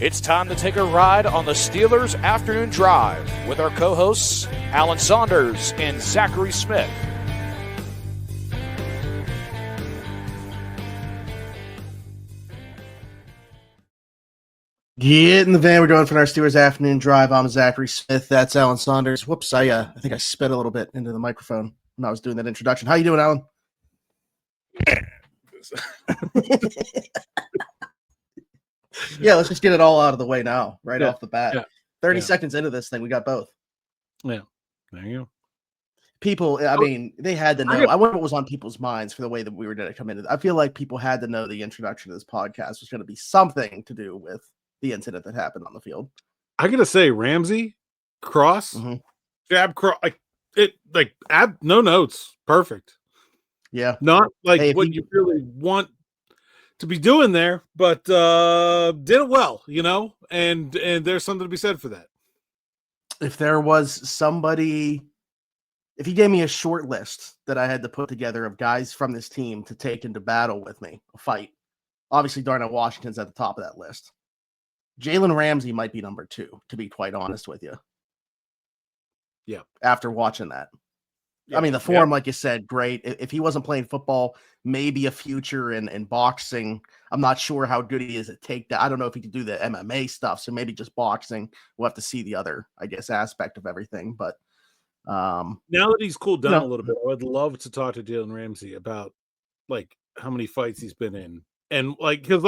It's time to take a ride on the Steelers Afternoon Drive with our co-hosts, Alan Saunders and Zachary Smith. Get in the van. We're going for our Steelers Afternoon Drive. I'm Zachary Smith. That's Alan Saunders. Whoops, I think I spit a little bit into the microphone when I was doing that introduction. How you doing, Alan? Yeah, let's just get it all out of the way now, right off the bat. Yeah. 30 seconds into this thing, we got both. Yeah, there you go. People, I mean, they had to know. I wonder what was on people's minds for the way that we were going to come into. I feel like people had to know the introduction to this podcast was going to be something to do with the incident that happened on the field. I gotta say, Ramsey cross, jab cross, no notes, perfect. Yeah, not like what you really want to be doing there, but did it well, and there's something to be said for that. If there was somebody, if he gave me a short list that I had to put together of guys from this team to take into battle with me, a fight, obviously Darnell Washington's at the top of that list. Jalen Ramsey might be number 2, to be quite honest with you. Yeah. After watching that. Yeah. I mean, the form, like you said, great. If he wasn't playing football, maybe a future in boxing. I'm not sure how good he is at takedown. I don't know if he could do the MMA stuff, so maybe just boxing. We'll have to see the other, I guess, aspect of everything. But now that he's cooled down a little bit, I would love to talk to Jalen Ramsey about how many fights he's been in. And because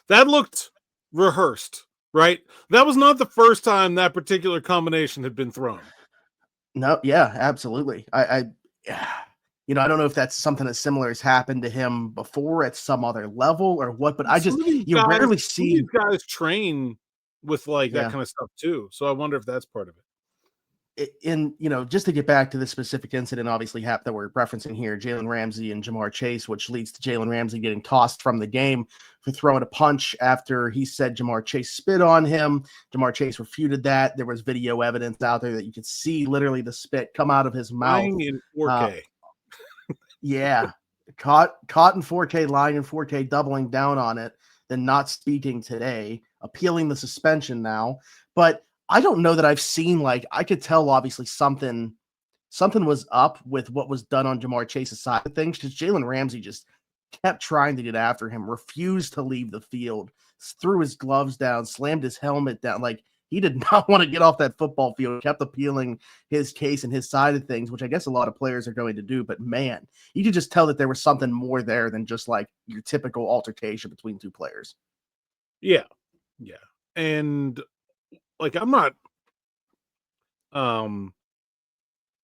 that looked rehearsed. Right? That was not the first time that particular combination had been thrown. No, yeah, absolutely. I don't know if that's something as similar has happened to him before at some other level or what, but rarely see these guys train with that kind of stuff too. So I wonder if that's part of it. Just to get back to the specific incident, obviously that we're referencing here, Jalen Ramsey and Ja'Marr Chase, which leads to Jalen Ramsey getting tossed from the game for throwing a punch after he said Ja'Marr Chase spit on him. Ja'Marr Chase refuted that. There was video evidence out there that you could see literally the spit come out of his mouth. Lying in 4K. Yeah. Caught in 4K, lying in 4K, doubling down on it, then not speaking today, appealing the suspension now. But I don't know that I've seen, I could tell obviously something was up with what was done on Ja'Marr Chase's side of things, because Jalen Ramsey just kept trying to get after him, refused to leave the field, threw his gloves down, slammed his helmet down. He did not want to get off that football field, kept appealing his case and his side of things, which I guess a lot of players are going to do. But man, you could just tell that there was something more there than just your typical altercation between two players. Yeah. Yeah. And I'm not,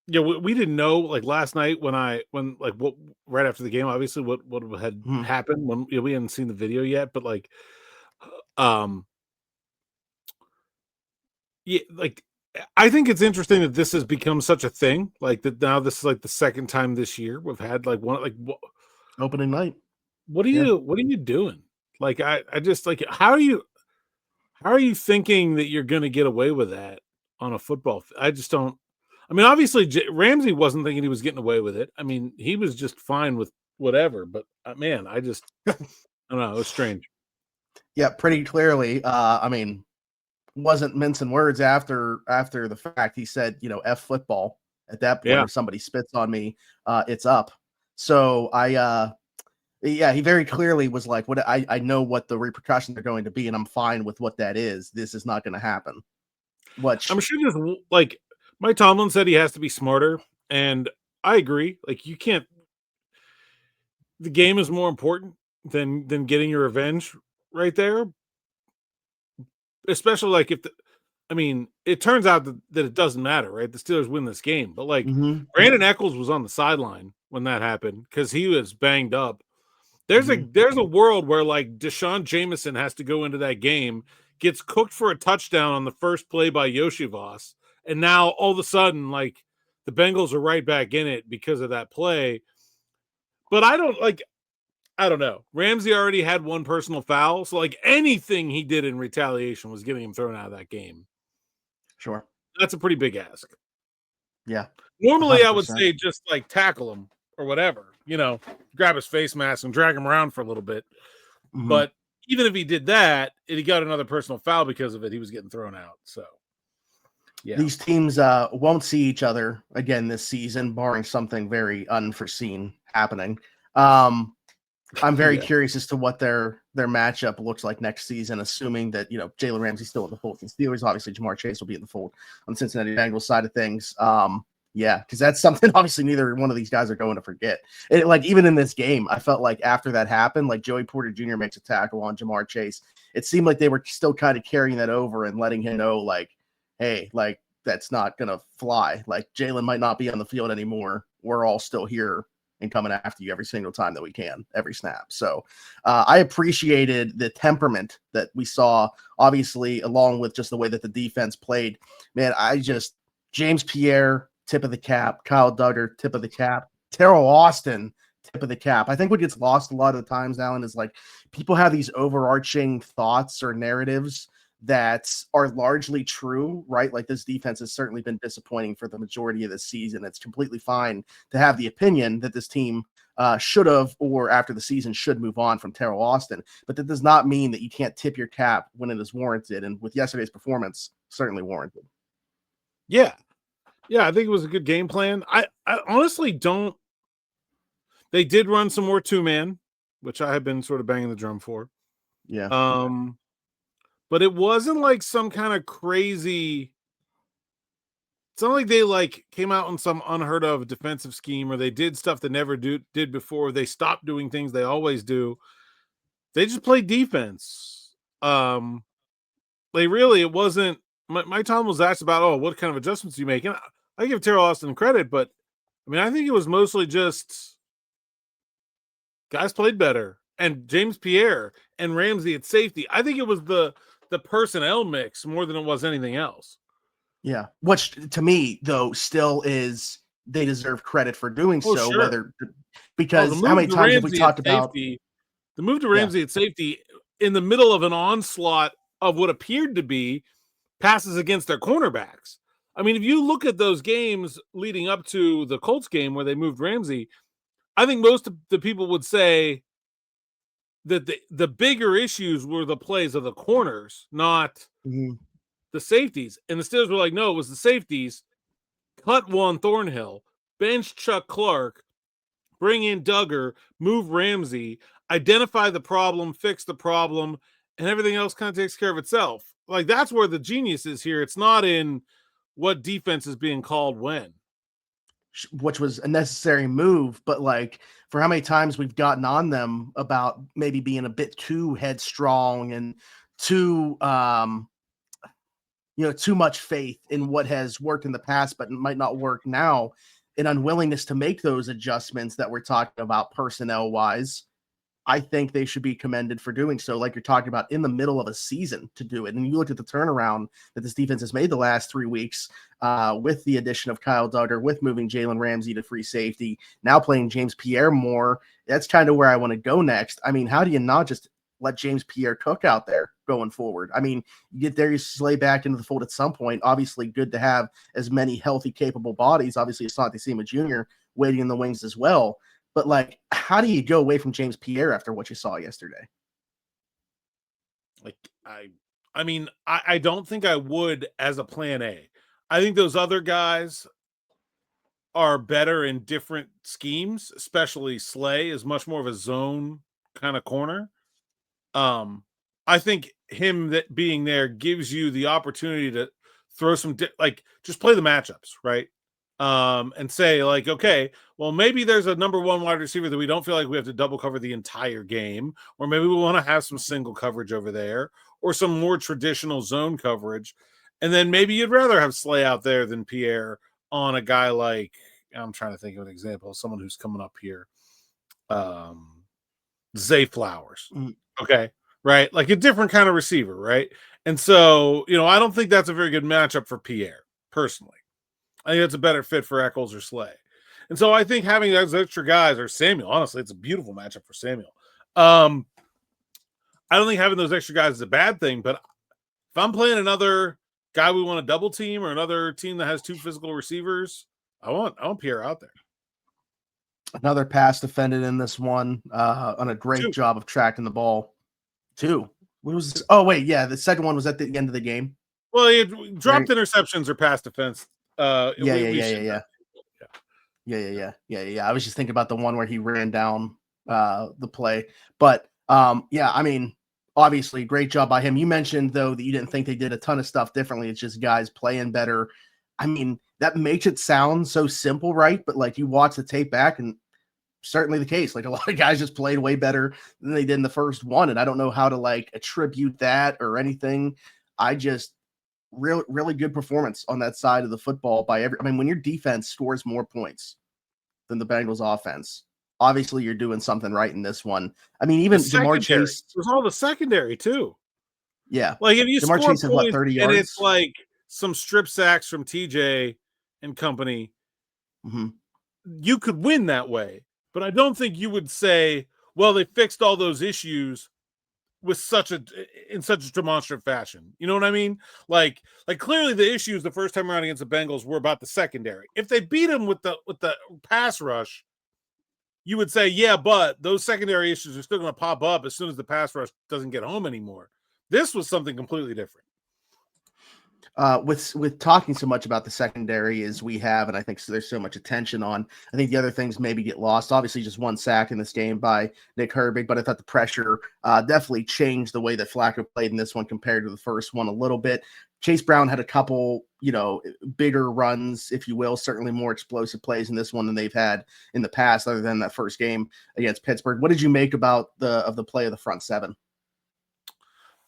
we didn't know last night right after the game, obviously what had happened when we hadn't seen the video yet, but I think it's interesting that this has become such a thing, that now this is the second time this year we've had opening night. What are you doing? I just how are you thinking that you're going to get away with that on a football? I just don't. I mean, obviously, Ramsey wasn't thinking he was getting away with it. I mean, he was just fine with whatever. But, man, I don't know. It was strange. Yeah, pretty clearly. Wasn't mincing words after the fact. He said, F football at that point. If somebody spits on me, it's up. So he very clearly was like, "What I know what the repercussions are going to be, and I'm fine with what that is. This is not going to happen." Which I'm sure just Mike Tomlin said he has to be smarter, and I agree. You can't. The game is more important than getting your revenge right there. Especially if it turns out that it doesn't matter, right? The Steelers win this game, but Brandon Echols was on the sideline when that happened because he was banged up. There's a world where Deshaun Jameson has to go into that game, gets cooked for a touchdown on the first play by Yoshi Voss, and now all of a sudden the Bengals are right back in it because of that play. But I don't know. Ramsey already had one personal foul, so anything he did in retaliation was getting him thrown out of that game. Sure, that's a pretty big ask. Yeah. Normally, 100%. I would say just tackle him or whatever, grab his face mask and drag him around for a little bit. Mm-hmm. But even if he did that, and he got another personal foul because of it, he was getting thrown out. So, yeah. These teams won't see each other again this season, barring something very unforeseen happening. I'm very curious as to what their matchup looks like next season, assuming that, Jalen Ramsey's still in the fold for the Steelers. Obviously, Ja'Marr Chase will be in the fold on the Cincinnati Bengals side of things. Because that's something obviously neither one of these guys are going to forget. Even in this game, I felt like after that happened, like Joey Porter Jr. makes a tackle on Ja'Marr Chase. It seemed like they were still kind of carrying that over and letting him know, like, hey, like, that's not going to fly. Like, Jalen might not be on the field anymore. We're all still here and coming after you every single time that we can, every snap. So I appreciated the temperament that we saw, obviously, along with just the way that the defense played. Man, James Pierre, tip of the cap. Kyle Duggar, tip of the cap. Terrell Austin, tip of the cap. I think what gets lost a lot of the times, Alan, is like people have these overarching thoughts or narratives that are largely true, right? Like this defense has certainly been disappointing for the majority of the season. It's completely fine to have the opinion that this team should have, or after the season should move on from Terrell Austin. But that does not mean that you can't tip your cap when it is warranted. And with yesterday's performance, certainly warranted. Yeah. Yeah, I think it was a good game plan. I honestly don't. They did run some more two-man, which I have been sort of banging the drum for. Yeah. But it wasn't like some kind of crazy. It's not like they like came out on some unheard of defensive scheme, or they did stuff they never did before. They stopped doing things they always do. They just played defense. It wasn't. Mike Tomlin was asked about, what kind of adjustments do you make? And I give Terrell Austin credit, but I mean, I think it was mostly just guys played better, and James Pierre and Ramsey at safety. I think it was the personnel mix more than it was anything else. Yeah. Which to me, though, still is they deserve credit for doing so. Sure. Because how many times have we talked about the move to Ramsey at safety in the middle of an onslaught of what appeared to be passes against their cornerbacks? I mean, if you look at those games leading up to the Colts game where they moved Ramsey, I think most of the people would say that the bigger issues were the plays of the corners, not the safeties. And the Steelers were like, no, it was the safeties. Cut Juan Thornhill, bench Chuck Clark, bring in Duggar, move Ramsey, identify the problem, fix the problem, and everything else kind of takes care of itself. Like, that's where the genius is here. It's not in what defense is being called when. Which was a necessary move, but like for how many times we've gotten on them about maybe being a bit too headstrong and too too much faith in what has worked in the past but might not work now, an unwillingness to make those adjustments that we're talking about personnel wise. I think they should be commended for doing so, like you're talking about, in the middle of a season to do it. And you look at the turnaround that this defense has made the last 3 weeks with the addition of Kyle Duggar, with moving Jalen Ramsey to free safety, now playing James Pierre more. That's kind of where I want to go next. I mean, how do you not just let James Pierre cook out there going forward? I mean, you get Darius Slay back into the fold at some point. Obviously, good to have as many healthy, capable bodies. Obviously, Asante Samuel Jr. waiting in the wings as well. But, like, how do you go away from James Pierre after what you saw yesterday? Like, I mean, I don't think I would as a plan A. I think those other guys are better in different schemes, especially Slay is much more of a zone kind of corner. I think him that being there gives you the opportunity to throw some, just play the matchups, right? And say, like, okay, well, maybe there's a number one wide receiver that we don't feel like we have to double cover the entire game, or maybe we want to have some single coverage over there, or some more traditional zone coverage. And then maybe you'd rather have Slay out there than Pierre on a guy like, I'm trying to think of an example, someone who's coming up here. Zay Flowers. Okay. Right. Like a different kind of receiver. Right. And so, I don't think that's a very good matchup for Pierre personally. I think it's a better fit for Eccles or Slay. And so I think having those extra guys, or Samuel, honestly, it's a beautiful matchup for Samuel. I don't think having those extra guys is a bad thing, but if I'm playing another guy we want to double team, or another team that has 2 physical receivers, I want Pierre out there. Another pass defended in this one on a great job of tracking the ball. 2. What was this? Oh, wait. Yeah. The second one was at the end of the game. Well, he dropped interceptions or pass defense. Yeah. I was just thinking about the one where he ran down the play. But yeah, I mean, obviously, great job by him. You mentioned, though, that you didn't think they did a ton of stuff differently. It's just guys playing better. I mean, that makes it sound so simple, right? But like you watch the tape back and certainly the case. Like a lot of guys just played way better than they did in the first one. And I don't know how to like attribute that or anything. I just really good performance on that side of the football by I mean, when your defense scores more points than the Bengals offense, obviously you're doing something right in this one. I mean, even Ja'Marr Chase. It was all the secondary too. Yeah. Like if you Ja'Marr score Chase had what, 30 yards? And it's like some strip sacks from TJ and company, you could win that way. But I don't think you would say, well, they fixed all those issues with in such a demonstrative fashion. You know what I mean? Like clearly the issues the first time around against the Bengals were about the secondary. If they beat them with the pass rush, you would say, yeah, but those secondary issues are still going to pop up as soon as the pass rush doesn't get home anymore. This was something completely different. With talking so much about the secondary as we have, and I think there's so much attention on, I think the other things maybe get lost. Obviously, just one sack in this game by Nick Herbig, but I thought the pressure definitely changed the way that Flacco played in this one compared to the first one a little bit. Chase Brown had a couple, bigger runs, if you will, certainly more explosive plays in this one than they've had in the past, other than that first game against Pittsburgh. What did you make about the play of the front seven?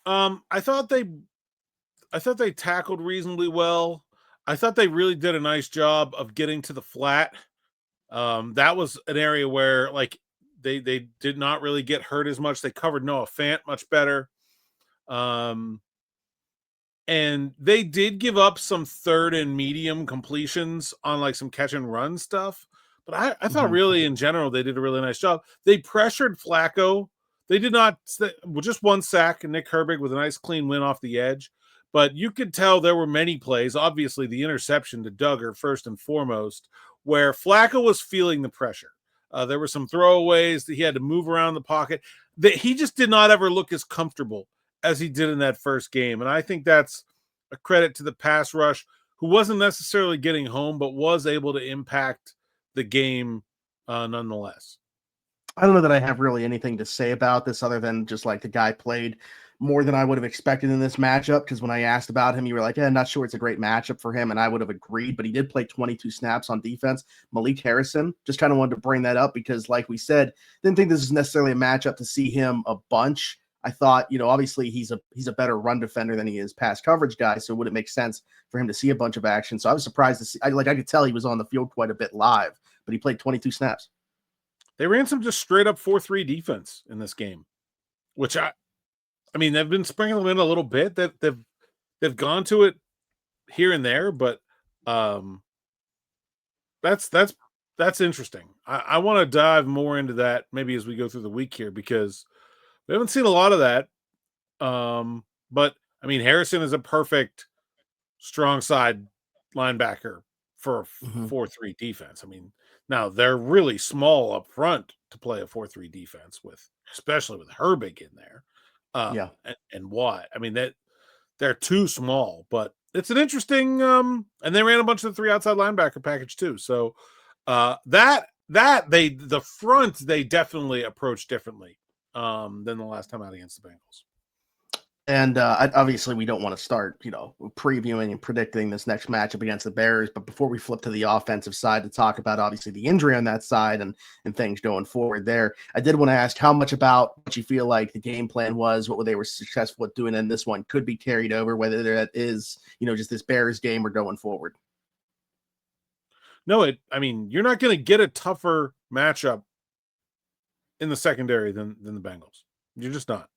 I thought they tackled reasonably well. I thought they really did a nice job of getting to the flat. That was an area where like they did not really get hurt as much. They covered Noah Fant much better. And they did give up some third and medium completions on like some catch and run stuff. But I thought really in general, they did a really nice job. They pressured Flacco. They did not, just one sack and Nick Herbig with a nice clean win off the edge. But you could tell there were many plays, obviously the interception to Duggar first and foremost, where Flacco was feeling the pressure. There were some throwaways that he had to move around the pocket. He just did not ever look as comfortable as he did in that first game. And I think that's a credit to the pass rush, who wasn't necessarily getting home, but was able to impact the game nonetheless. I don't know that I have really anything to say about this other than just like the guy played more than I would have expected in this matchup, because when I asked about him, you were like, yeah, not sure it's a great matchup for him, and I would have agreed, but he did play 22 snaps on defense. Malik Harrison, just kind of wanted to bring that up because, like we said, didn't think this is necessarily a matchup to see him a bunch. I thought, obviously he's a better run defender than he is pass coverage guy, so would it make sense for him to see a bunch of action? So I was surprised to see, I could tell he was on the field quite a bit live, but he played 22 snaps. They ran some just straight up 4-3 defense in this game, which I mean, they've been sprinkling in a little bit. That they've gone to it here and there, but that's interesting. I want to dive more into that maybe as we go through the week here, because we haven't seen a lot of that. But I mean, Harrison is a perfect strong side linebacker for a 4-3 defense. I mean, now they're really small up front to play a 4-3 defense with, especially with Herbig in there. And why? I mean, that they're too small, but it's an interesting and they ran a bunch of the 3 outside linebacker package too. So the front they definitely approached differently than the last time out against the Bengals. And obviously we don't want to start, previewing and predicting this next matchup against the Bears. But before we flip to the offensive side to talk about obviously the injury on that side and things going forward there, I did want to ask how much about what you feel like the game plan was, what they were successful at doing in this one could be carried over, whether that is, just this Bears game or going forward. No, I mean, you're not going to get a tougher matchup in the secondary than the Bengals. You're just not.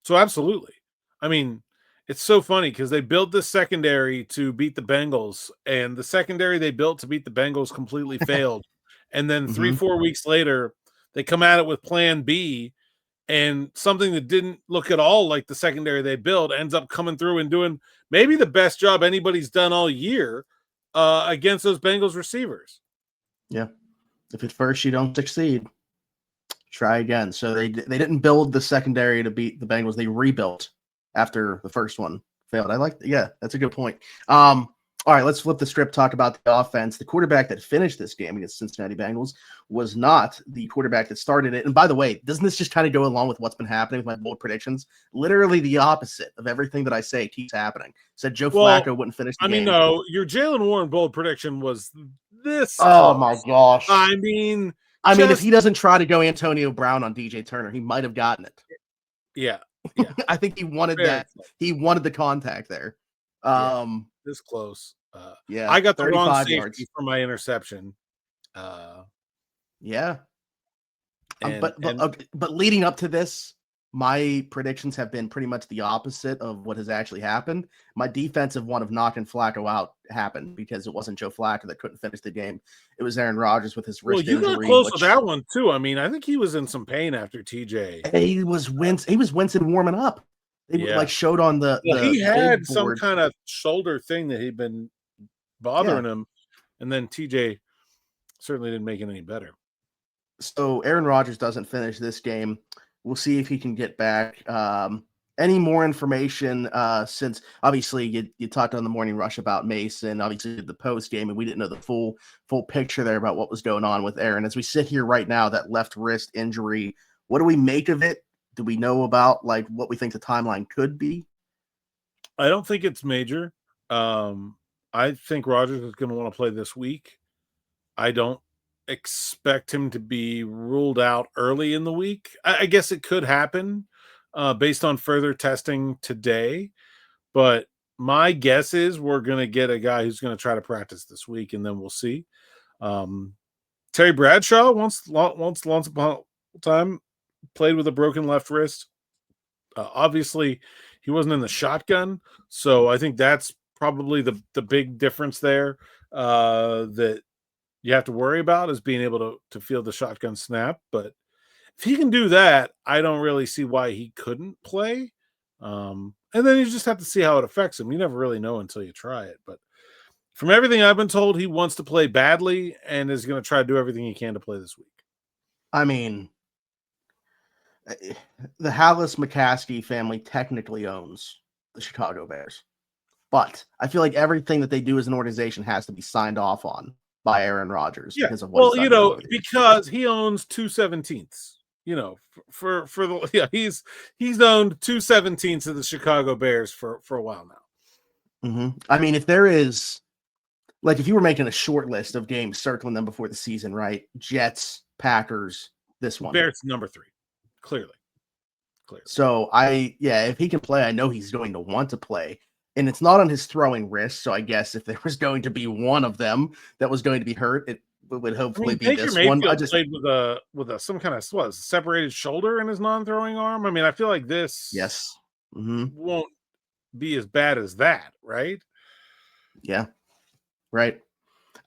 So absolutely. I mean, it's so funny because they built this secondary to beat the Bengals, and the secondary they built to beat the Bengals completely failed. And then 3-4 weeks later, they come at it with plan B, and something that didn't look at all like the secondary they built ends up coming through and doing maybe the best job anybody's done all year against those Bengals receivers. Yeah. If at first you don't succeed, Try again. So they didn't build the secondary to beat the Bengals. They rebuilt after the first one failed. That's a good point. All right, let's flip the script, talk about the offense. The quarterback that finished this game against Cincinnati Bengals was not the quarterback that started it. And by the way, doesn't this just kind of go along with what's been happening with my bold predictions? Literally the opposite of everything that I say keeps happening. Said Joe Flacco wouldn't finish the game. No, your Jalen Warren bold prediction was this. Oh, my gosh. I mean, if he doesn't try to go Antonio Brown on DJ Turner, he might have gotten it. Yeah. I think he wanted that. He wanted the contact there. This close. Yeah, I got the wrong safety yards for my interception. Yeah. But leading up to this, my predictions have been pretty much the opposite of what has actually happened. My defensive one of knocking Flacco out happened because it wasn't Joe Flacco that couldn't finish the game. It was Aaron Rodgers with his wrist injury. You got close with that one too. I mean, I think he was in some pain after TJ. He was wincing warming up. They showed on the he had some kind of shoulder thing that he'd been bothering him, and then TJ certainly didn't make it any better. So Aaron Rodgers doesn't finish this game. We'll see if he can get back. Any more information since obviously you talked on the morning rush about Mason, obviously the post game, and we didn't know the full picture there about what was going on with Aaron. As we sit here right now, that left wrist injury, what do we make of it? Do we know about what we think the timeline could be? I don't think it's major. I think Rodgers is going to want to play this week. I don't expect him to be ruled out early in the week. I guess it could happen based on further testing today. But my guess is we're going to get a guy who's going to try to practice this week, and then we'll see. Terry Bradshaw once upon a time played with a broken left wrist. Obviously, he wasn't in the shotgun, so I think that's probably the big difference there that you have to worry about is being able to feel the shotgun snap. But if he can do that, I don't really see why he couldn't play. And then you just have to see how it affects him. You never really know until you try it. But from everything I've been told, he wants to play badly and is going to try to do everything he can to play this week. I mean, the Hallis McCaskey family technically owns the Chicago Bears. But I feel like everything that they do as an organization has to be signed off on by Aaron Rodgers because of what because he owns 2/17. For the he's owned 2/17 of the Chicago Bears for a while now. Mm-hmm. I mean, if there is if you were making a short list of games circling them before the season, right? Jets, Packers, this one. Bears number 3, clearly. So if he can play, I know he's going to want to play. And it's not on his throwing wrist, so I guess if there was going to be one of them that was going to be hurt, it would hopefully be this one. I just played with some kind of separated shoulder in his non-throwing arm. I mean, I feel like this won't be as bad as that, right? Yeah, right.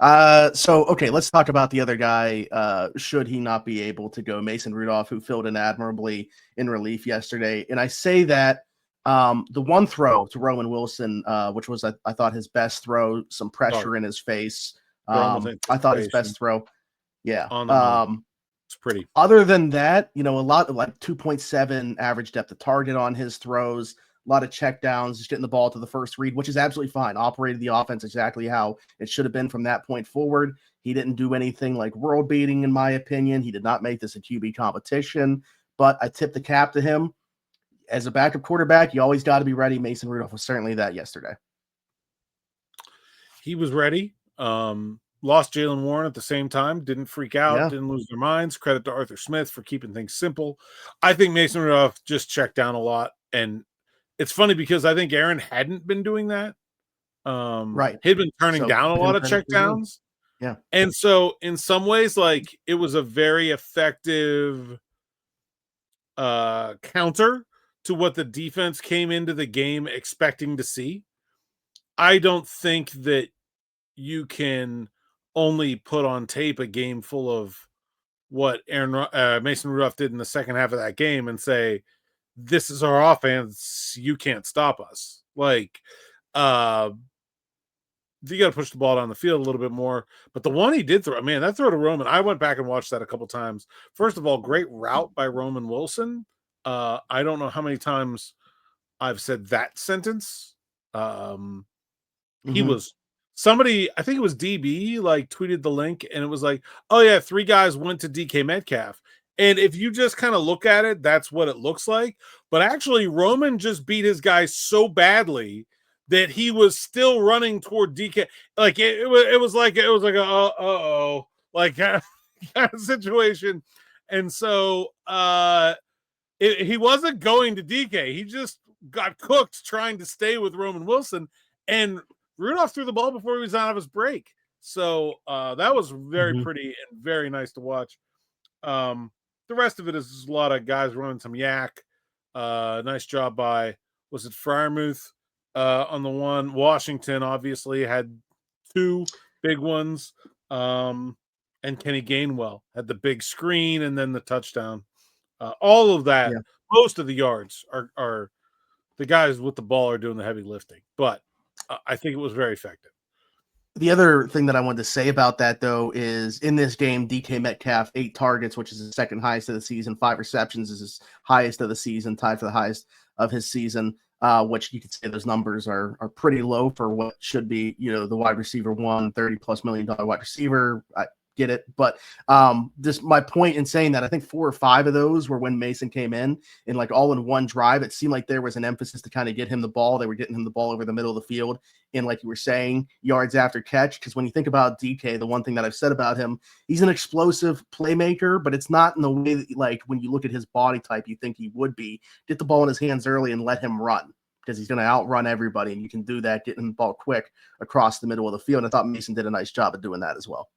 Okay, let's talk about the other guy. Should he not be able to go, Mason Rudolph, who filled in admirably in relief yesterday, and I say that. The one throw to Roman Wilson, which was I thought his best throw, some pressure in his face. I thought his best throw. Yeah. It's pretty. Other than that, a lot of 2.7 average depth of target on his throws, a lot of check downs, just getting the ball to the first read, which is absolutely fine. Operated the offense exactly how it should have been from that point forward. He didn't do anything world beating, in my opinion. He did not make this a QB competition, but I tip the cap to him. As a backup quarterback, you always got to be ready. Mason Rudolph was certainly that yesterday. He was ready. Lost Jalen Warren at the same time. Didn't freak out. Didn't lose their minds. Credit to Arthur Smith for keeping things simple. I think Mason Rudolph just checked down a lot. And it's funny because I think Aaron hadn't been doing that. Right. He'd been turning down a lot of check downs. Yeah. And so in some ways, it was a very effective counter to what the defense came into the game expecting to see. I don't think that you can only put on tape a game full of what Mason Rudolph did in the second half of that game and say, this is our offense, you can't stop us. you got to push the ball down the field a little bit more. But the one he did throw, man, that throw to Roman, I went back and watched that a couple times. First of all, great route by Roman Wilson. I don't know how many times I've said that sentence. He was somebody, I think it was DB, like tweeted the link, and it was like, oh yeah, 3 guys went to DK Metcalf. And if you just kind of look at it, that's what it looks like. But actually, Roman just beat his guy so badly that he was still running toward DK. Like it was like a like kind of situation. And so he wasn't going to DK. He just got cooked trying to stay with Roman Wilson, and Rudolph threw the ball before he was out of his break. So that was very pretty and very nice to watch. The rest of it is a lot of guys running some yak. Nice job by, was it Freiermuth on the one? Washington obviously had 2 big ones. And Kenny Gainwell had the big screen and then the touchdown. All of that, most of the yards are the guys with the ball are doing the heavy lifting. But I think it was very effective. The other thing that I wanted to say about that, though, is in this game, DK Metcalf, 8 targets, which is his second highest of the season. 5 receptions is his highest of the season, tied for the highest of his season, which you could say those numbers are pretty low for what should be, the wide receiver one, $30+ million wide receiver. I get it. But this, my point in saying that, I think 4 or 5 of those were when Mason came in like all in one drive. It seemed like there was an emphasis to kind of get him the ball. They were getting him the ball over the middle of the field in, like you were saying, yards after catch. Because when you think about DK, the one thing that I've said about him, he's an explosive playmaker, but it's not in the way that, like, when you look at his body type, you think he would be. Get the ball in his hands early and let him run, because he's going to outrun everybody, and you can do that getting the ball quick across the middle of the field. And I thought Mason did a nice job of doing that as well.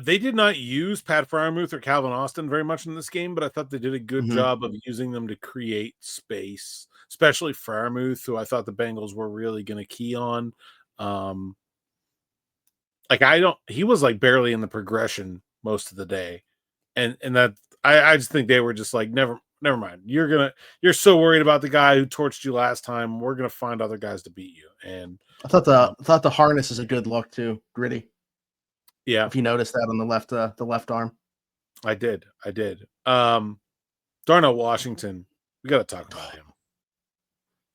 They did not use Pat Freiermuth or Calvin Austin very much in this game, but I thought they did a good job of using them to create space, especially Freiermuth, who I thought the Bengals were really going to key on. He was like barely in the progression most of the day. And that I just think they were just like, never mind. You're so worried about the guy who torched you last time. We're going to find other guys to beat you. And I thought the harness is a good look too. Gritty. Yeah. If you noticed that on the left arm. I did. Darnell Washington, we got to talk about him.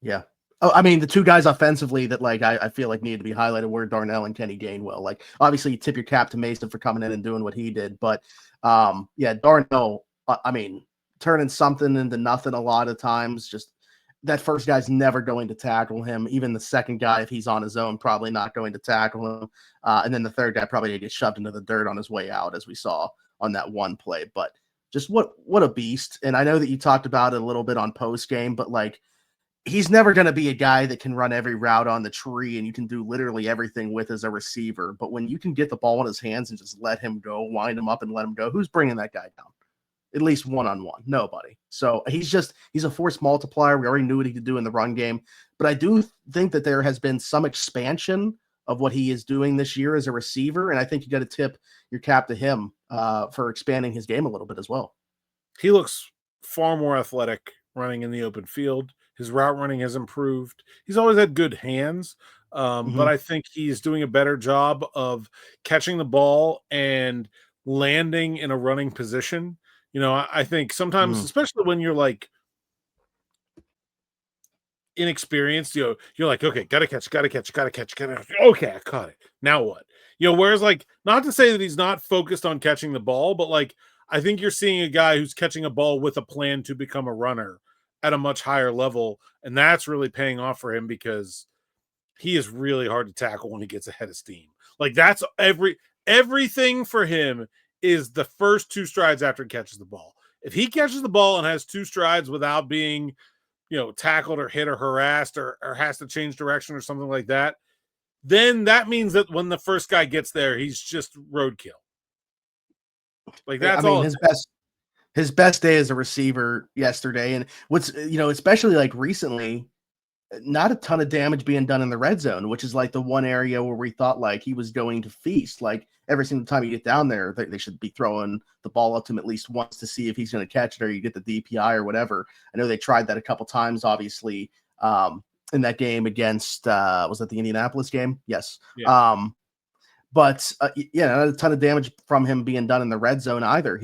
Yeah. Oh, I mean, the 2 guys offensively that, like, I feel like needed to be highlighted were Darnell and Kenny Gainwell. Like, obviously you tip your cap to Mason for coming in and doing what he did, but Darnell, I mean, turning something into nothing a lot of times. Just that first guy's never going to tackle him. Even the second guy, if he's on his own, probably not going to tackle him. And then the third guy probably gets shoved into the dirt on his way out, as we saw on that one play. But just what a beast. And I know that you talked about it a little bit on post game, but like, he's never going to be a guy that can run every route on the tree and you can do literally everything with as a receiver. But when you can get the ball in his hands and just let him go, wind him up and let him go, who's bringing that guy down? At least one-on-one, nobody. So he's a force multiplier. We already knew what he could do in the run game, but I do think that there has been some expansion of what he is doing this year as a receiver. And I think you got to tip your cap to him for expanding his game a little bit as well. He looks far more athletic running in the open field. His route running has improved. He's always had good hands, but I think he's doing a better job of catching the ball and landing in a running position. I think sometimes, especially when you're like inexperienced, you're like, okay, gotta catch. Okay, I caught it. Now what? Whereas, like, not to say that he's not focused on catching the ball, but like, I think you're seeing a guy who's catching a ball with a plan to become a runner at a much higher level, and that's really paying off for him because he is really hard to tackle when he gets ahead of steam. Like, that's everything for him is the first 2 strides after he catches the ball. If he catches the ball and has 2 strides without being, tackled or hit or harassed or has to change direction or something like that, then that means that when the first guy gets there, he's just roadkill. Like, that's all. His best day as a receiver yesterday. And what's, especially like recently, not a ton of damage being done in the red zone, which is like the one area where we thought like he was going to feast. Like every single time you get down there, they should be throwing the ball up to him at least once to see if he's going to catch it or you get the DPI or whatever. I know they tried that a couple times, obviously, in in that game against was that the Indianapolis game? Yes. Yeah. But not a ton of damage from him being done in the red zone either.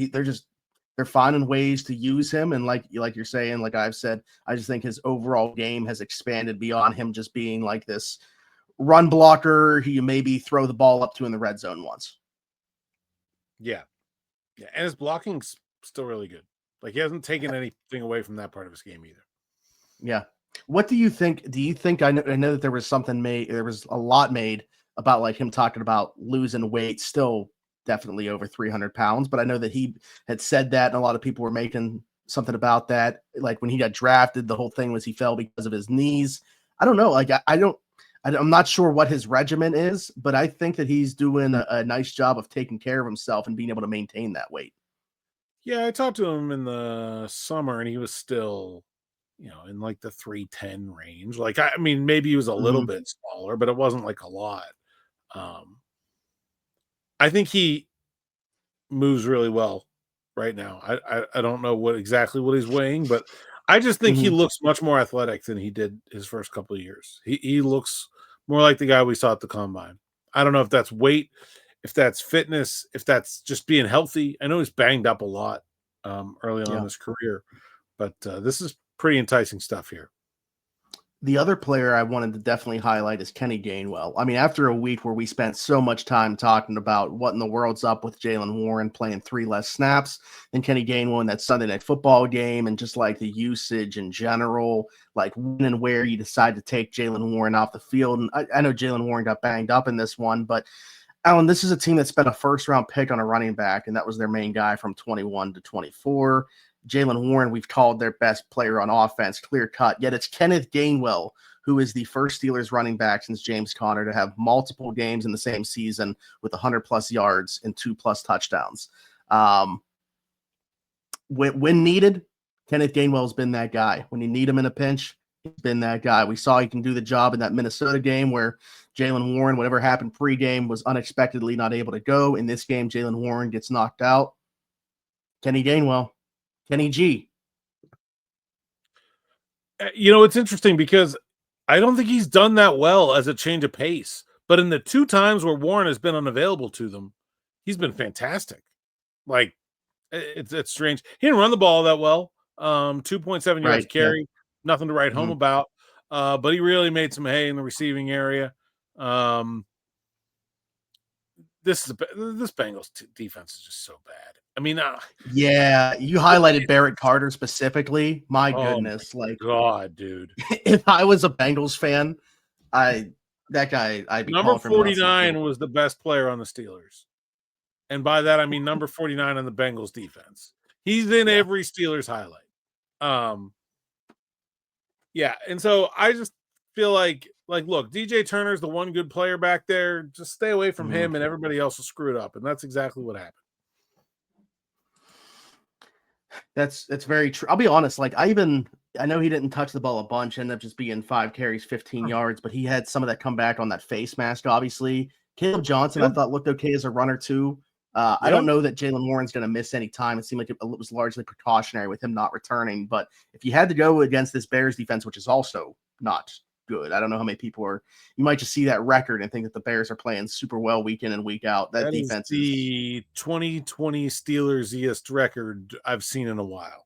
They're finding ways to use him, and like you're saying, like I've said, I just think his overall game has expanded beyond him just being like this run blocker who you maybe throw the ball up to in the red zone once. Yeah, and his blocking's still really good. Like, he hasn't taken anything away from that part of his game either. Yeah. What do you think? Do you think I know that there was something made? There was a lot made about like him talking about losing weight, still definitely over 300 pounds. But I know that he had said that, and a lot of people were making something about that. Like when he got drafted, the whole thing was he fell because of his knees. I don't know. Like I'm not sure what his regimen is, but I think that he's doing a nice job of taking care of himself and being able to maintain that weight. Yeah, I talked to him in the summer, and he was still, in like the 310 range. Like, I mean, maybe he was a little bit smaller, but it wasn't like a lot. I think he moves really well right now. I don't know exactly what he's weighing, but I just think he looks much more athletic than he did his first couple of years. He looks more like the guy we saw at the combine. I don't know if that's weight, if that's fitness, if that's just being healthy. I know he's banged up a lot early on in his career, but this is pretty enticing stuff here. The other player I wanted to definitely highlight is Kenny Gainwell. I mean, after a week where we spent so much time talking about what in the world's up with Jalen Warren playing 3 less snaps than Kenny Gainwell in that Sunday Night Football game, and just like the usage in general, like when and where you decide to take Jalen Warren off the field. And I know Jalen Warren got banged up in this one, but Alan, this is a team that spent a first-round pick on a running back, and that was their main guy from 21 to 24. Jalen Warren, we've called their best player on offense, clear cut. Yet it's Kenneth Gainwell, who is the first Steelers running back since James Conner to have multiple games in the same season with 100-plus yards and 2+ touchdowns. When needed, Kenneth Gainwell's been that guy. When you need him in a pinch, he's been that guy. We saw he can do the job in that Minnesota game where Jalen Warren, whatever happened pregame, was unexpectedly not able to go. In this game, Jalen Warren gets knocked out. Kenny Gainwell. Kenny G. It's interesting because I don't think he's done that well as a change of pace. But in the 2 times where Warren has been unavailable to them, he's been fantastic. Like, it's strange. He didn't run the ball that well. 2.7 yards carry, nothing to write home about. But he really made some hay in the receiving area. This Bengals defense is just so bad. I mean, yeah, you highlighted Barrett Carter specifically. My goodness, my God, dude! If I was a Bengals fan, I'd be number 49 was the best player on the Steelers, and by that I mean number 49 on the Bengals defense. He's in every Steelers highlight. Yeah, and so I just feel like look, DJ Turner's the one good player back there. Just stay away from him, and everybody else will screw it up, and that's exactly what happened. That's very true. I'll be honest. Like I know he didn't touch the ball a bunch, ended up just being 5 carries, 15 yards, but he had some of that come back on that face mask. Obviously, Caleb Johnson, I thought looked okay as a runner too. I don't know that Jalen Warren's going to miss any time. It seemed like it was largely precautionary with him not returning. But if you had to go against this Bears defense, which is also not good, I don't know how many people you might just see that record and think that the Bears are playing super well week in and week out. That defense is the 2020 Steelers-iest record I've seen in a while.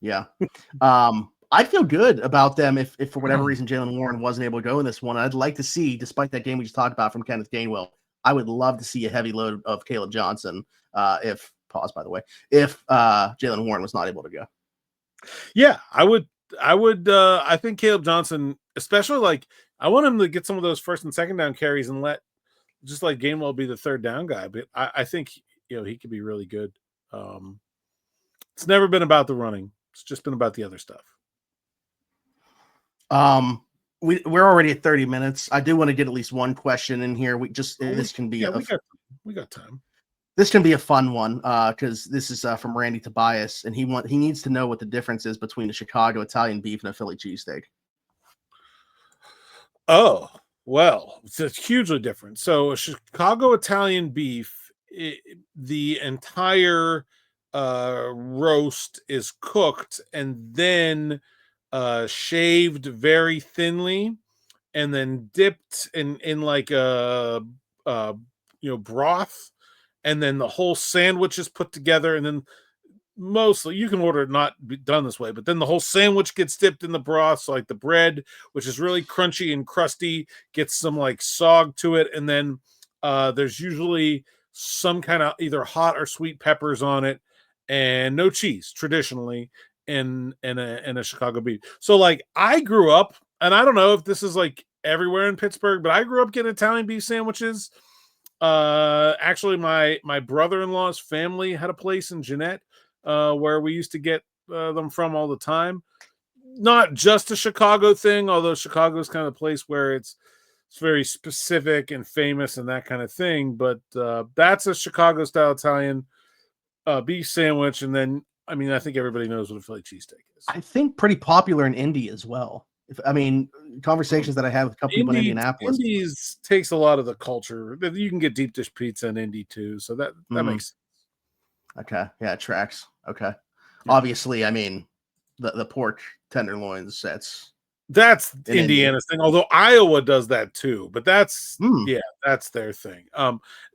Yeah. I'd feel good about them if for whatever reason Jalen Warren wasn't able to go in this one. I'd like to see, despite that game we just talked about from Kenneth Gainwell, I would love to see a heavy load of Caleb Johnson if Jalen Warren was not able to go. Yeah, I would. I think Caleb Johnson, especially like I want him to get some of those first and second down carries and let just like Gainwell be the third down guy. But I think he could be really good. It's never been about the running. It's just been about the other stuff. We're already at 30 minutes. I do want to get at least one question in here. This can be we got time. This can be a fun one because this is from Randy Tobias, and he needs to know what the difference is between a Chicago Italian beef and a Philly cheesesteak. Oh, well, it's hugely different. So a Chicago Italian beef, the entire roast is cooked, and then shaved very thinly, and then dipped in like a broth, and then the whole sandwich is put together, and then mostly you can order it not be done this way, but then the whole sandwich gets dipped in the broth. So like the bread, which is really crunchy and crusty, gets some like sog to it, and then there's usually some kind of either hot or sweet peppers on it, and no cheese traditionally in a Chicago beef. So like I grew up, and I don't know if this is like everywhere in Pittsburgh, but I grew up getting Italian beef sandwiches. Actually, my brother-in-law's family had a place in Jeanette where we used to get them from all the time. Not just a Chicago thing, although Chicago is kind of a place where it's very specific and famous and that kind of thing. But that's a Chicago-style Italian beef sandwich. And then, I mean, I think everybody knows what a Philly cheesesteak is. I think pretty popular in Indy as well. Conversations that I had with a couple people in Indianapolis. Indy's takes a lot of the culture. You can get deep dish pizza in Indy too, so that makes sense. Okay, yeah, it tracks. Okay, yeah. Obviously, I mean, the pork tenderloins. That's Indiana's thing. Although Iowa does that too, but that's their thing.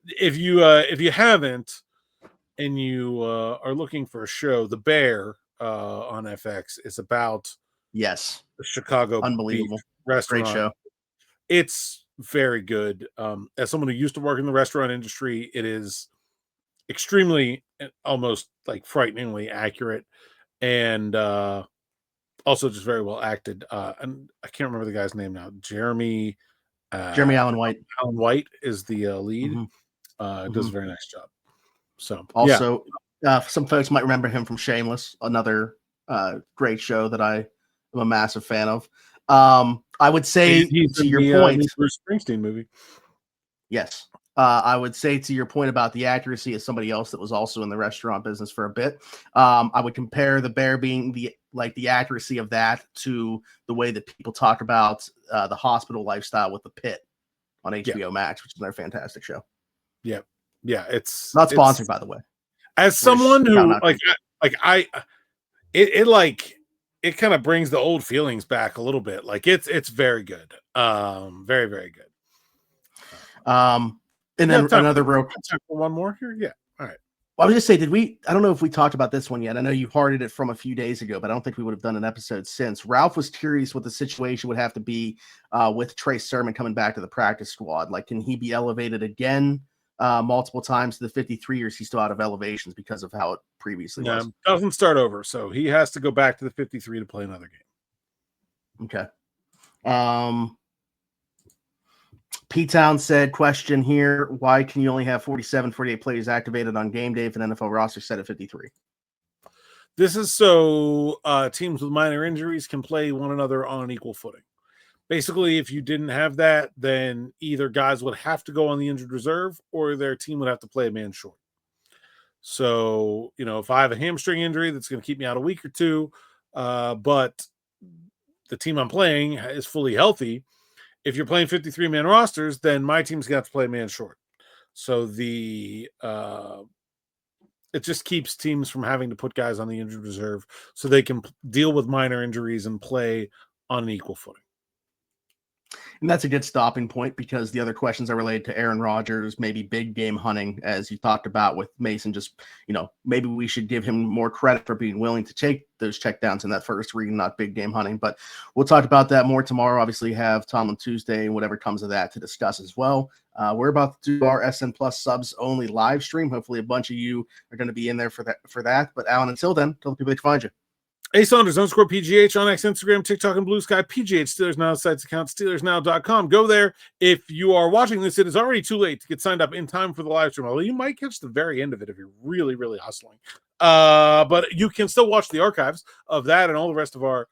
If you haven't, and you are looking for a show, The Bear on FX is about the Chicago unbelievable restaurant. Great show. It's very good. As someone who used to work in the restaurant industry, it is extremely, almost like frighteningly accurate, and also just very well acted. And I can't remember the guy's name now. Jeremy Allen White. Allen White is the lead. Does a very nice job. So also, some folks might remember him from Shameless, another great show that I am a massive fan of. I would say to your point, Bruce Springsteen movie. Yes. I would say to your point about the accuracy of somebody else that was also in the restaurant business for a bit. I would compare The Bear being the accuracy of that to the way that people talk about the hospital lifestyle with The Pit on HBO Max, which is another fantastic show. Yeah. Yeah. It's not sponsored, by the way. As someone who it kind of brings the old feelings back a little bit. Like it's very good. Very, very good. And then another real for one more here. Yeah. All right. Well, I was just say, I don't know if we talked about this one yet. I know you hearted it from a few days ago, but I don't think we would have done an episode since. Ralph was curious what the situation would have to be with Trey Sermon coming back to the practice squad. Like, can he be elevated again multiple times to the 53, or is he still out of elevations because of how it previously was? Doesn't start over, so he has to go back to the 53 to play another game. Okay. P-Town said, question here, why can you only have 47, 48 players activated on game day if an NFL roster set at 53? This is so teams with minor injuries can play one another on an equal footing. Basically, if you didn't have that, then either guys would have to go on the injured reserve or their team would have to play a man short. So, if I have a hamstring injury that's going to keep me out a week or two, but the team I'm playing is fully healthy, if you're playing 53-man rosters, then my team's going to have to play a man short. So it just keeps teams from having to put guys on the injured reserve so they can deal with minor injuries and play on an equal footing. And that's a good stopping point, because the other questions are related to Aaron Rodgers, maybe big game hunting, as you talked about with Mason. Just, maybe we should give him more credit for being willing to take those checkdowns in that first read, not big game hunting. But we'll talk about that more tomorrow. Obviously, have Tomlin Tuesday and whatever comes of that to discuss as well. We're about to do our SN Plus subs only live stream. Hopefully, a bunch of you are going to be in there for that. But Alan, until then, tell the people they can find you. Saunders _PGH on X, Instagram, TikTok, and Blue Sky. PGH Steelers Now site's account, SteelersNow.com. Go there. If you are watching this, it is already too late to get signed up in time for the live stream. Although you might catch the very end of it if you're really, really hustling. But you can still watch the archives of that and all the rest of our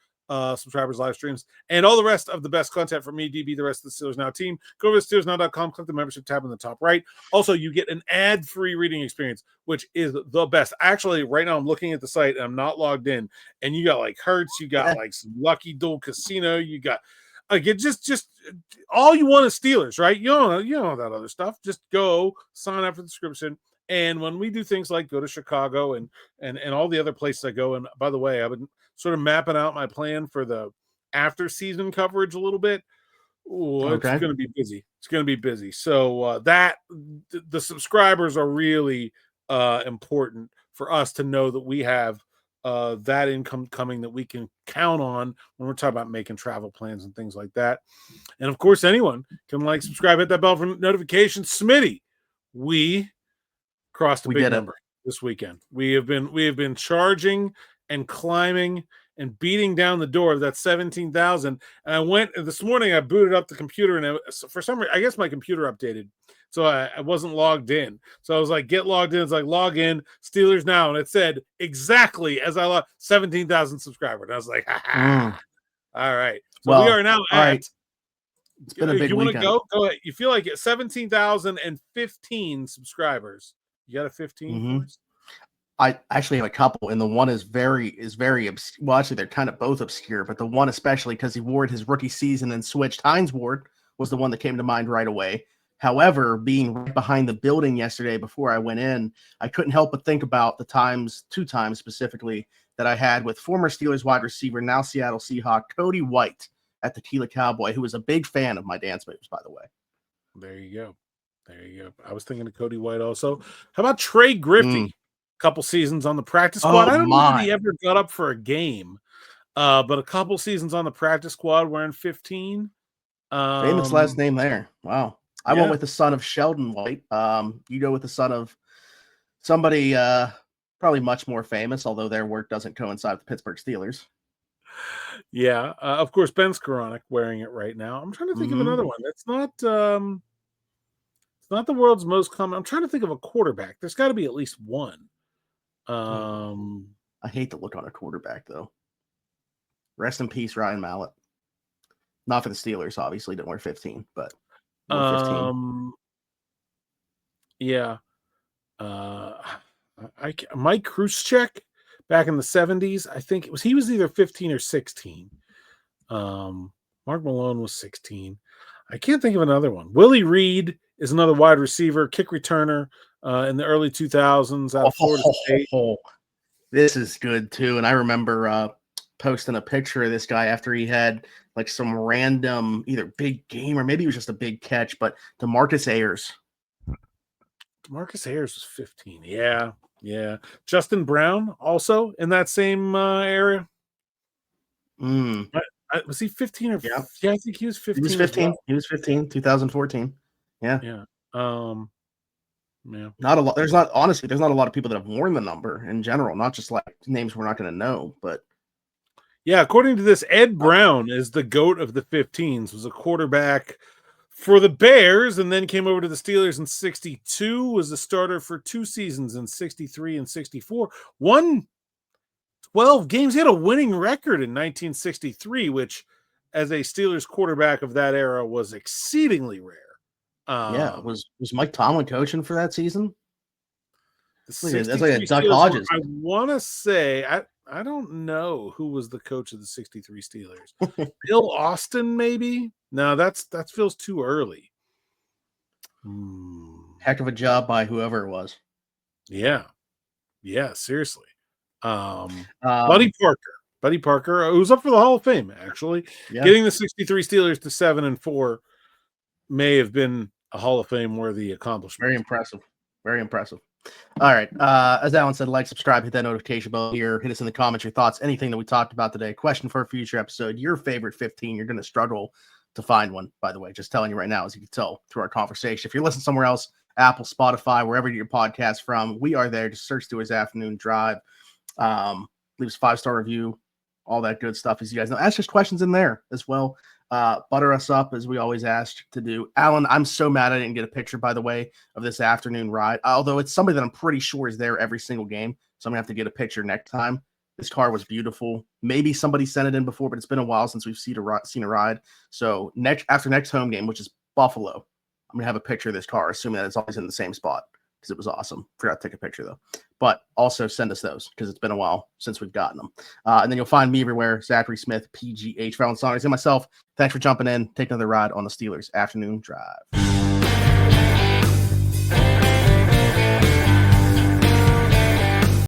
subscribers' live streams and all the rest of the best content from me, DB, the rest of the Steelers Now team. Go over to SteelersNow.com, click the membership tab in the top right. Also, you get an ad-free reading experience, which is the best. Actually, right now I'm looking at the site and I'm not logged in, and you got like Hertz, you got like some Lucky Duel Casino, you got like it just all you want is Steelers, right? You don't know that other stuff. Just go sign up for the subscription. And when we do things like go to Chicago and all the other places I go, and by the way, I've been sort of mapping out my plan for the after season coverage a little bit. Ooh, it's going to be busy. It's going to be busy. So the subscribers are really important for us to know that we have that income coming that we can count on when we're talking about making travel plans and things like that. And of course, anyone can subscribe, hit that bell for notifications. Smitty, we crossed a big number this weekend. We have been charging and climbing and beating down the door of that 17,000. And I went this morning, I booted up the computer, and for some reason, I guess my computer updated. So I wasn't logged in. So I was like, get logged in. It's like, log in, Steelers now. And it said exactly as I logged 17,000 subscribers. And I was like, all right. So we are now at. Right. It's been a big weekend. You want to go? Go ahead. You feel like 17,015 subscribers. You got a 15 for us? I actually have a couple, and the one is very obscure. Well, actually, they're kind of both obscure, but the one especially because he wore it his rookie season and switched. Hines Ward was the one that came to mind right away. However, being right behind the building yesterday before I went in, I couldn't help but think about the two times specifically that I had with former Steelers wide receiver, now Seattle Seahawk, Cody White at Tequila Cowboy, who was a big fan of my dance moves, by the way. There you go. I was thinking of Cody White also. How about Trey Griffey? Couple seasons on the practice squad. I don't know if he ever got up for a game, but a couple seasons on the practice squad wearing 15. Famous last name there. Wow. I went with the son of Sheldon White. You go with the son of somebody probably much more famous, although their work doesn't coincide with the Pittsburgh Steelers. Yeah. Of course, Ben Skoranek wearing it right now. I'm trying to think of another one. It's not the world's most common. I'm trying to think of a quarterback. There's got to be at least one. I hate to look on a quarterback, though. Rest in peace, Ryan Mallett. Not for the Steelers, obviously, didn't wear 15, but 15. Yeah. Mike Kruschek back in the 70s, I think he was either 15 or 16. Mark Malone was 16. I can't think of another one. Willie Reed is another wide receiver, kick returner in the early 2000s out of Florida State. This is good too. And I remember posting a picture of this guy after he had like some random either big game or maybe it was just a big catch, but DeMarcus Ayers. DeMarcus Ayers was 15. Yeah. Justin Brown also in that same area. Was he 15 or? Yeah, I think he was 15. He was 15. Well. He was 15. 2014. Yeah. Yeah. Not a lot. There's not a lot of people that have worn the number in general, not just like names we're not going to know, but yeah, according to this, Ed Brown is the GOAT of the 15s, was a quarterback for the Bears and then came over to the Steelers in 62, was a starter for 2 seasons in 63 and 64, won 12 games. He had a winning record in 1963, which as a Steelers quarterback of that era was exceedingly rare. Was Mike Tomlin coaching for that season? That's like a Doug Hodges. I want to say I don't know who was the coach of the 63 Steelers. Bill Austin, maybe? No, that feels too early. Heck of a job by whoever it was. Yeah, seriously. Buddy Parker, who's up for the Hall of Fame, actually. Yeah. Getting the 63 Steelers to 7-4 may have been a Hall of Fame worthy accomplishment. Very impressive. All right. As Alan said, like, subscribe, hit that notification bell here. Hit us in the comments your thoughts, anything that we talked about today. Question for a future episode. Your favorite 15. You're going to struggle to find one, by the way. Just telling you right now, as you can tell through our conversation. If you're listening somewhere else, Apple, Spotify, wherever you get your podcast from, we are there. Just search Steelers Afternoon Drive. Leave us a 5-star review, all that good stuff. As you guys know, ask us questions in there as well. Butter us up as we always asked to do. Alan, I'm so mad I didn't get a picture, by the way, of this afternoon ride, although it's somebody that I'm pretty sure is there every single game. So I'm gonna have to get a picture next time. This car was beautiful. Maybe somebody sent it in before, but it's been a while since we've seen a ride. So after next home game, which is Buffalo, I'm gonna have a picture of this car, assuming that it's always in the same spot because it was awesome. Forgot to take a picture though. But also send us those because it's been a while since we've gotten them. And then you'll find me everywhere, Zachary Smith, PGH, Alan Saunders, and myself. Thanks for jumping in. Take another ride on the Steelers Afternoon Drive.